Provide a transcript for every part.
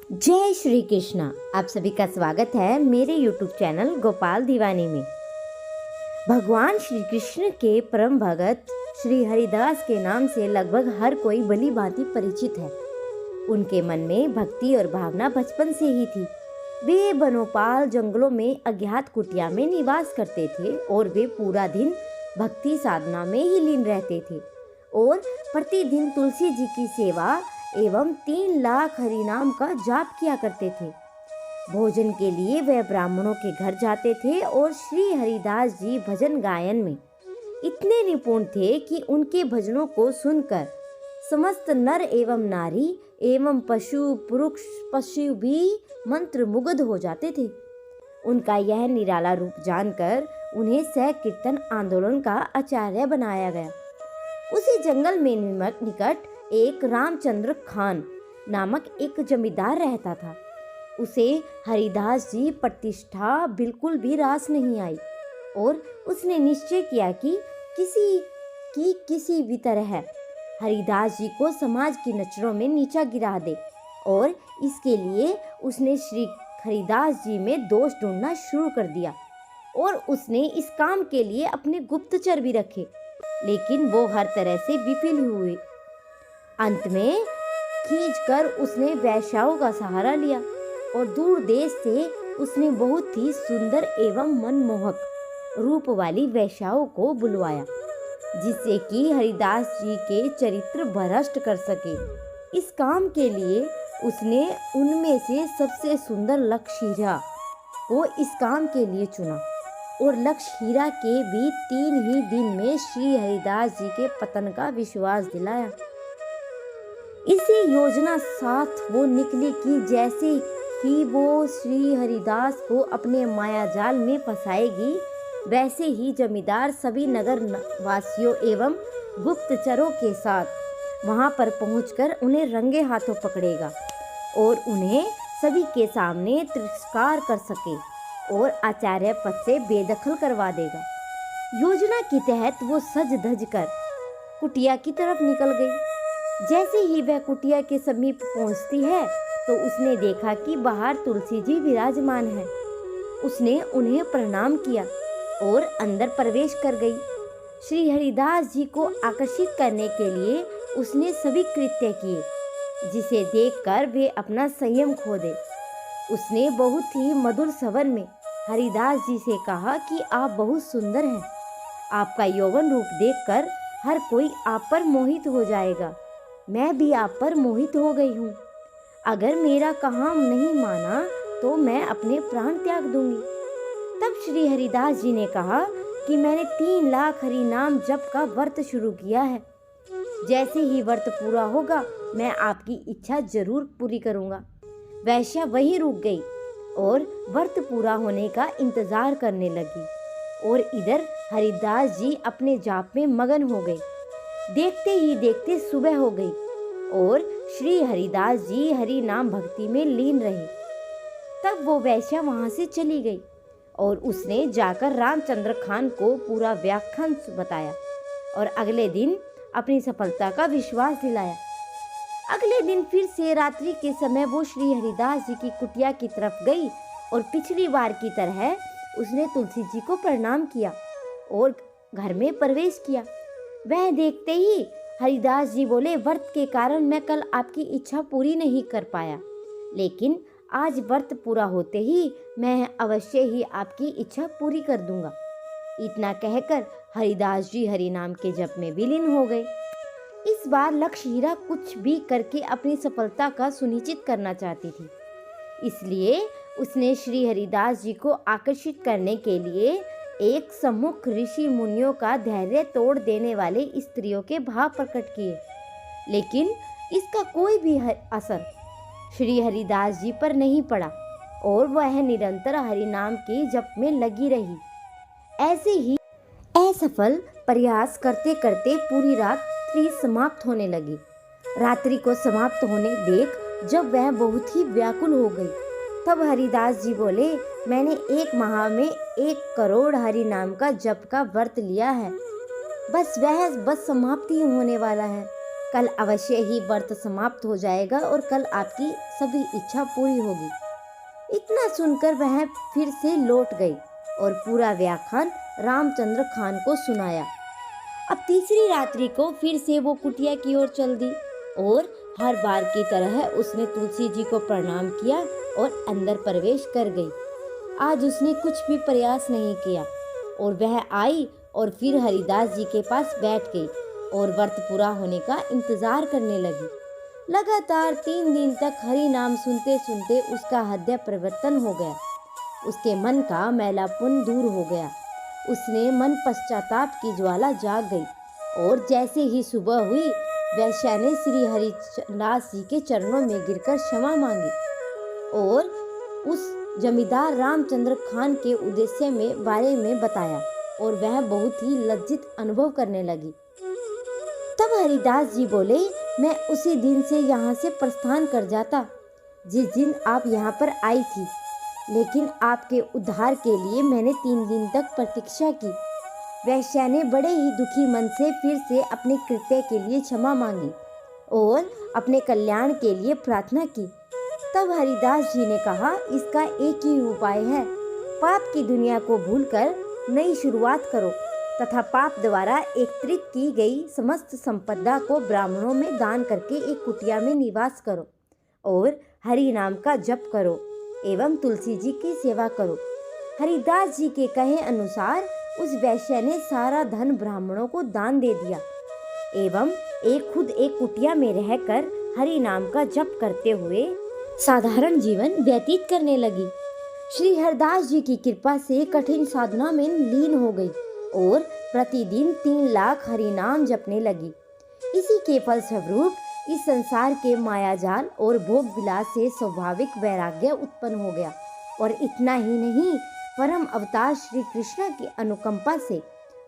जय श्री कृष्णा। आप सभी का स्वागत है मेरे YouTube चैनल गोपाल दीवानी में। भगवान श्री कृष्ण के परम भगत श्री हरिदास के नाम से लगभग हर कोई भली भांति परिचित है। उनके मन में भक्ति और भावना बचपन से ही थी। वे बनोपाल जंगलों में अज्ञात कुटिया में निवास करते थे और वे पूरा दिन भक्ति साधना में ही लीन रहते थे और प्रतिदिन तुलसी जी की सेवा एवं 3 लाख हरिनाम का जाप किया करते थे। भोजन के लिए वह ब्राह्मणों के घर जाते थे और श्री हरिदास जी भजन गायन में इतने निपुण थे कि उनके भजनों को सुनकर समस्त नर एवं नारी एवं पशु पुरुष पशु भी मंत्रमुग्ध हो जाते थे। उनका यह निराला रूप जानकर उन्हें सह कीर्तन आंदोलन का आचार्य बनाया गया। उसी जंगल में निकट एक रामचंद्र खान नामक एक जमींदार रहता था। उसे हरिदास जी प्रतिष्ठा बिल्कुल भी रास नहीं आई और उसने निश्चय किया कि किसी भी तरह हरिदास जी को समाज की नजरों में नीचा गिरा दे और इसके लिए उसने श्री हरिदास जी में दोष ढूंढना शुरू कर दिया और उसने इस काम के लिए अपने गुप्तचर भी रखे, लेकिन वो हर तरह से विफल हुए। अंत में खींचकर उसने वैश्याओं का सहारा लिया और दूर देश से उसने बहुत ही सुंदर एवं मनमोहक रूप वाली वैश्याओं को बुलवाया, जिससे कि हरिदास जी के चरित्र भ्रष्ट कर सके। इस काम के लिए उसने उनमें से सबसे सुंदर लक्षहीरा को इस काम के लिए चुना और लक्षहीरा के भी 3 ही दिन में श्री हरिदास जी के पतन का विश्वास दिलाया। इसी योजना साथ वो निकली कि जैसे ही वो श्री हरिदास को अपने मायाजाल में फंसाएगी, वैसे ही जमींदार सभी नगर वासियों एवं गुप्तचरों के साथ वहां पर पहुंचकर उन्हें रंगे हाथों पकड़ेगा और उन्हें सभी के सामने तिरस्कार कर सके और आचार्य पद से बेदखल करवा देगा। योजना के तहत वो सज धज कर कुटिया की तरफ निकल गई। जैसे ही वह कुटिया के समीप पहुंचती है तो उसने देखा कि बाहर तुलसी जी विराजमान है। उसने उन्हें प्रणाम किया और अंदर प्रवेश कर गई। श्री हरिदास जी को आकर्षित करने के लिए उसने सभी कृत्य किए, जिसे देखकर वे अपना संयम खो दे। उसने बहुत ही मधुर स्वर में हरिदास जी से कहा कि आप बहुत सुंदर हैं। आपका यौवन रूप देखकर हर कोई आप पर मोहित हो जाएगा। मैं भी आप पर मोहित हो गई हूँ। अगर मेरा काम नहीं माना तो मैं अपने प्राण त्याग दूंगी। तब श्री हरिदास जी ने कहा कि मैंने 3 लाख हरिनाम जप का व्रत शुरू किया है। जैसे ही व्रत पूरा होगा मैं आपकी इच्छा जरूर पूरी करूंगा। वैश्या वहीं रुक गई और व्रत पूरा होने का इंतजार करने लगी और इधर हरिदास जी अपने जाप में मगन हो गए। देखते ही देखते सुबह हो गई और श्री हरिदास जी हरि नाम भक्ति में लीन रहे। तब वो वैश्या वहां से चली गई और उसने जाकर रामचंद्र खान को पूरा व्याख्यान बताया और अगले दिन अपनी सफलता का विश्वास दिलाया। अगले दिन फिर से रात्रि के समय वो श्री हरिदास जी की कुटिया की तरफ गई और पिछली बार की तरह उसने तुलसी जी को प्रणाम किया और घर में प्रवेश किया। वह देखते ही हरिदास जी बोले, व्रत के कारण मैं कल आपकी इच्छा पूरी नहीं कर पाया, लेकिन आज व्रत पूरा होते ही मैं अवश्य ही आपकी इच्छा पूरी कर दूंगा। इतना कहकर हरिदास जी हरि नाम के जप में विलीन हो गए। इस बार लक्षहीरा कुछ भी करके अपनी सफलता का सुनिश्चित करना चाहती थी, इसलिए उसने श्री हरिदास जी को आकर्षित करने के लिए एक सम्मुख ऋषि मुनियों का धैर्य तोड़ देने वाले स्त्रियों के भाव प्रकट किए, लेकिन इसका कोई भी असर श्री हरिदास जी पर नहीं पड़ा और वह निरंतर हरि नाम के जप में लगी रही। ऐसे ही असफल प्रयास करते करते पूरी रात्रि समाप्त होने लगी। रात्रि को समाप्त होने देख जब वह बहुत ही व्याकुल हो गई, तब हरिदास जी बोले, मैंने 1 माह में 1 करोड़ हरि नाम का जप का व्रत लिया है। बस समाप्ति होने वाला है। कल अवश्य ही व्रत समाप्त हो जाएगा और कल आपकी सभी इच्छा पूरी होगी। इतना सुनकर वह फिर से लौट गई और पूरा व्याख्यान रामचंद्र खान को सुनाया। अब तीसरी रात्रि को फिर से वो कुटिया की ओर चल दी और हर बार की तरह उसने तुलसी जी को प्रणाम किया और अंदर प्रवेश कर गई। आज उसने कुछ भी प्रयास नहीं किया और वह आई और फिर हरिदास जी के पास बैठ गई और व्रत पूरा होने का इंतजार करने लगी। लगातार 3 दिन तक हरि नाम सुनते सुनते उसका हृदय परिवर्तन हो गया। उसके मन का मैलापन दूर हो गया। उसने मन पश्चाताप की ज्वाला जाग गई और जैसे ही सुबह हुई वैश्या ने श्री हरिदास जी के चरणों में गिरकर क्षमा मांगी और उस जमींदार रामचंद्र खान के उद्देश्य में बारे में बताया और वह बहुत ही लज्जित अनुभव करने लगी। तब हरिदास जी बोले, मैं उसी दिन से यहाँ से प्रस्थान कर जाता जिस दिन आप यहाँ पर आई थी, लेकिन आपके उद्धार के लिए मैंने 3 दिन तक प्रतीक्षा की। वैश्या ने बड़े ही दुखी मन से फिर से अपने कृत्य के लिए क्षमा मांगी और अपने कल्याण के लिए प्रार्थना की। तब हरिदास जी ने कहा, इसका एक ही उपाय है, पाप की दुनिया को भूलकर नई शुरुआत करो तथा पाप द्वारा एकत्रित की गई समस्त संपदा को ब्राह्मणों में दान करके एक कुटिया में निवास करो और हरि नाम का जप करो एवं तुलसी जी की सेवा करो। हरिदास जी के कहे अनुसार उस वैश्य ने सारा धन ब्राह्मणों को दान दे दिया एवं खुद एक कुटिया में रहकर हरि नाम का जप करते हुए साधारण जीवन व्यतीत करने लगी। श्री हरिदास जी की कृपा से कठिन साधना में लीन हो गई और प्रतिदिन 3 लाख हरि नाम जपने लगी। इसी के फलस्वरूप इस संसार के मायाजाल और भोग विलास से स्वाभाविक वैराग्य उत्पन्न हो गया और इतना ही नहीं, परम अवतार श्री कृष्ण की अनुकंपा से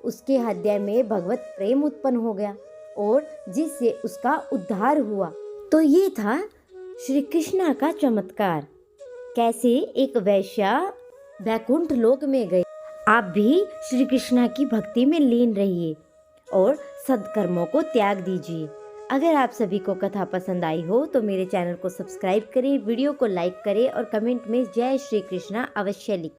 उसके हृदय में भगवत प्रेम उत्पन्न हो गया और जिससे उसका उद्धार हुआ। तो ये था श्री कृष्ण का चमत्कार, कैसे एक वैश्या वैकुंठ लोक में गई। आप भी श्री कृष्ण की भक्ति में लीन रहिए और सद्कर्मों को त्याग दीजिए। अगर आप सभी को कथा पसंद आई हो तो मेरे चैनल को सब्सक्राइब करें, वीडियो को लाइक करें और कमेंट में जय श्री कृष्णा अवश्य लिखें।